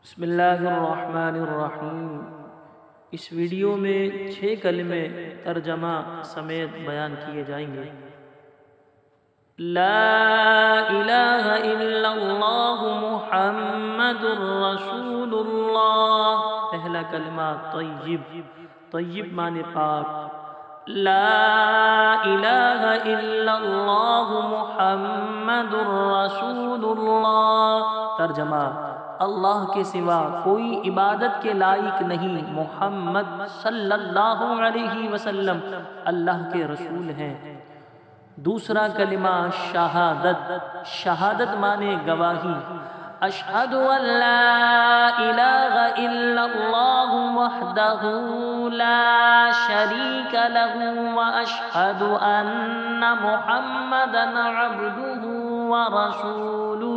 بسم اللہ الرحمن الرحیم۔ اس ویڈیو میں 6 کلمے ترجمہ سمیت بیان کیے جائیں گے۔ لا الہ الا اللہ محمد رسول اللہ۔ پہلا کلمہ طیب، طیب معنی پاک۔ لا الہ الا اللہ محمد رسول اللہ۔ ترجمہ، اللہ کے سوا کوئی عبادت کے لائق نہیں، محمد صلی اللہ علیہ وسلم اللہ کے رسول ہیں۔ دوسرا کلمہ شہادت، شہادت معنی گواہی۔ اشہد ان لا الہ الا اللہ وحدہ لا شریک لہ واشہد ان محمدا عبدہ ورسولہ۔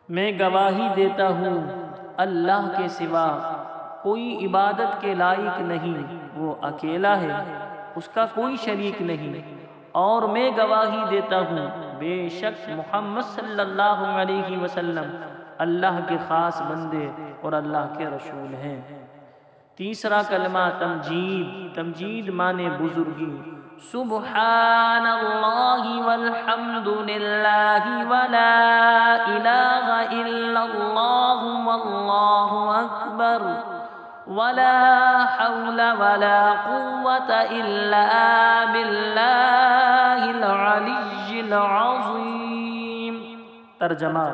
میں گواہی دیتا ہوں اللہ کے سوا کوئی عبادت کے لائق نہیں، وہ اکیلا ہے، اس کا کوئی شریک نہیں، اور میں گواہی دیتا ہوں بے شک محمد صلی اللہ علیہ وسلم اللہ کے خاص بندے اور اللہ کے رسول ہیں۔ تیسرا کلمہ تمجید، تمجید معنی بزرگی۔ سبحان اللہ والحمد للہ ولا الہ الا اللہ واللہ اکبر ولا حول ولا قوة الا باللہ العلی العظیم۔ ترجمہ،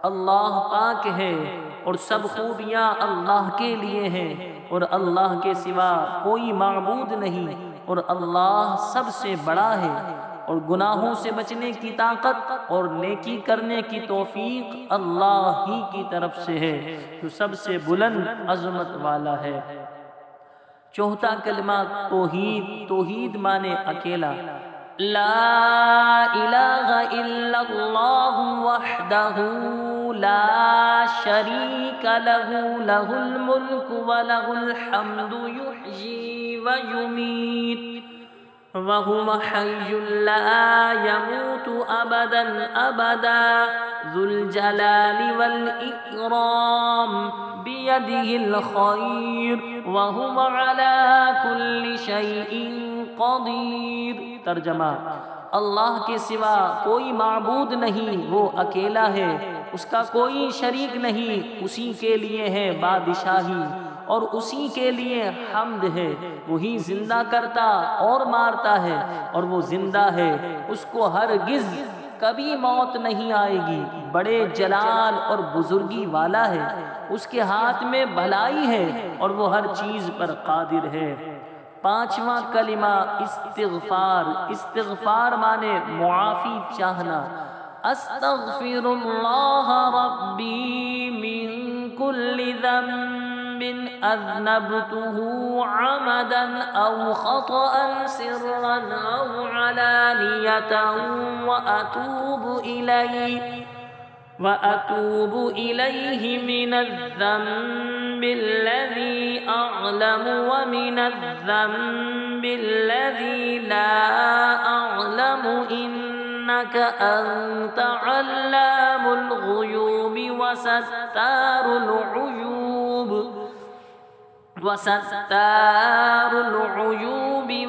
اللہ پاک ہے اور سب خوبیاں اللہ کے لیے ہیں، اور اللہ کے سوا کوئی معبود نہیں، اور اللہ سب سے بڑا ہے، اور گناہوں سے بچنے کی طاقت اور نیکی کرنے کی توفیق اللہ ہی کی طرف سے ہے جو سب سے بلند عظمت والا ہے۔ چوتھا کلمہ توحید، توحید معنی اکیلا۔ لا الہ الا اللہ وحدہ لا شریک لہ، لہ الملک ولہ الحمد یحیی ویمیت وہو حی لا یموت ابدا ابدا ذو الجلال والاکرام بیدہ الخیر وہو علی کل شیء قدیر۔ ترجمہ، اللہ کے سوا کوئی معبود نہیں، وہ اکیلا ہے، اس کا کوئی شریک نہیں، اسی کے لیے ہے بادشاہی اور اسی کے لیے حمد ہے۔ وہی زندہ کرتا اور مارتا ہے، اور وہ زندہ ہے، اس کو ہرگز کبھی موت نہیں آئے گی، بڑے جلال اور بزرگی والا ہے، اس کے ہاتھ میں بھلائی ہے اور وہ ہر چیز پر قادر ہے۔ پانچواں کلمہ استغفار، استغفار معنی معافی چاہنا۔ استغفر اللہ ربی من کل ذنب اذنبته عمدا او خطأ سرا او علانیة وأتوب إليه من الذنب الذي أعلم ومن الذنب الذي لا أعلم إنك أنت علام الغيوب وستار العيوب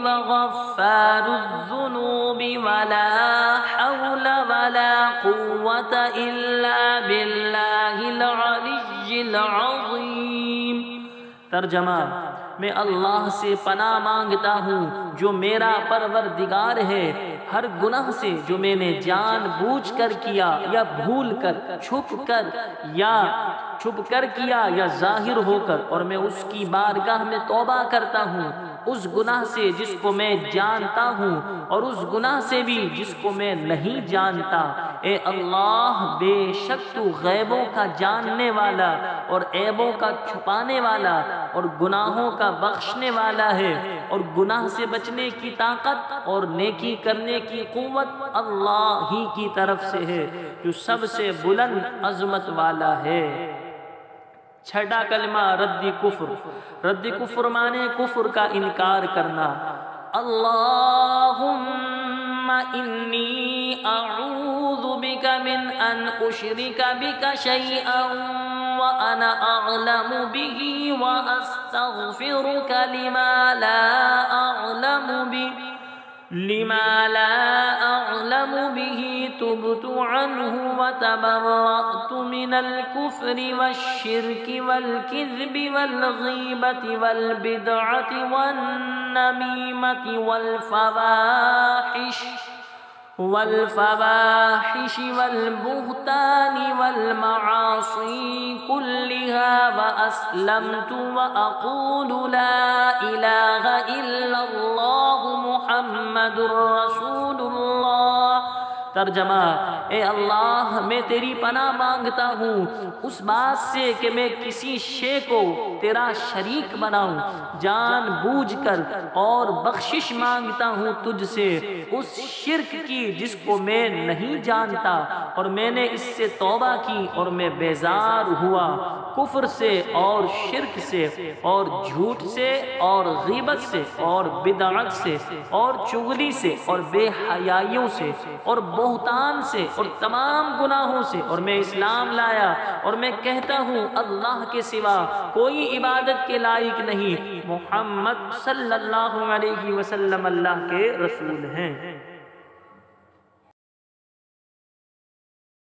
وغفار الذنوب ولا حول ولا قوة إلا بالله العلي العظيم۔ ترجمہ، میں اللہ سے پناہ مانگتا ہوں جو میرا پروردگار ہے ہر گناہ سے جو میں نے جان بوجھ کر کیا یا بھول کر، چھپ کر کیا یا ظاہر ہو کر، اور میں اس کی بارگاہ میں توبہ کرتا ہوں اس گناہ سے جس کو میں جانتا ہوں اور اس گناہ سے بھی جس کو میں نہیں جانتا۔ اے اللہ، بے شک تو غیبوں کا جاننے والا اور عیبوں کا چھپانے والا اور گناہوں کا بخشنے والا ہے، اور گناہ سے بچنے کی طاقت اور نیکی کرنے کی قوت اللہ ہی کی طرف سے ہے جو سب سے بلند عظمت والا ہے۔ چھٹا کلمہ رد کفر، رد کفر معنی کفر کا انکار کرنا۔ اللہم إني أعوذ بك من أن أشرك بك شيئا وأنا أعلم به وأستغفرك لما لا أعلم به تبت عنه وتبرأت من الكفر والشرك والكذب والغيبة والبدعة والنميمة والفواحش والبهتان والمعاصي كلها وأسلمت وأقول لا إله إلا الله محمد رسول اللہ۔ ترجمہ: اے اللہ، میں تیری پناہ مانگتا ہوں اس بات سے کہ میں کسی شے کو تیرا شریک بناؤں جان بوجھ کر، اور بخشش مانگتا ہوں تجھ سے اس شرک کی جس کو میں نہیں جانتا، اور میں نے اس سے توبہ کی اور میں بیزار ہوا کفر سے اور شرک سے اور جھوٹ سے اور غیبت سے اور بدعت سے اور چغلی سے اور بے حیائیوں سے اور بہتان سے اور تمام گناہوں سے، اور میں اسلام لایا اور میں کہتا ہوں اللہ کے سوا کوئی عبادت کے لائق نہیں، محمد صلی اللہ علیہ وسلم اللہ کے رسول ہیں۔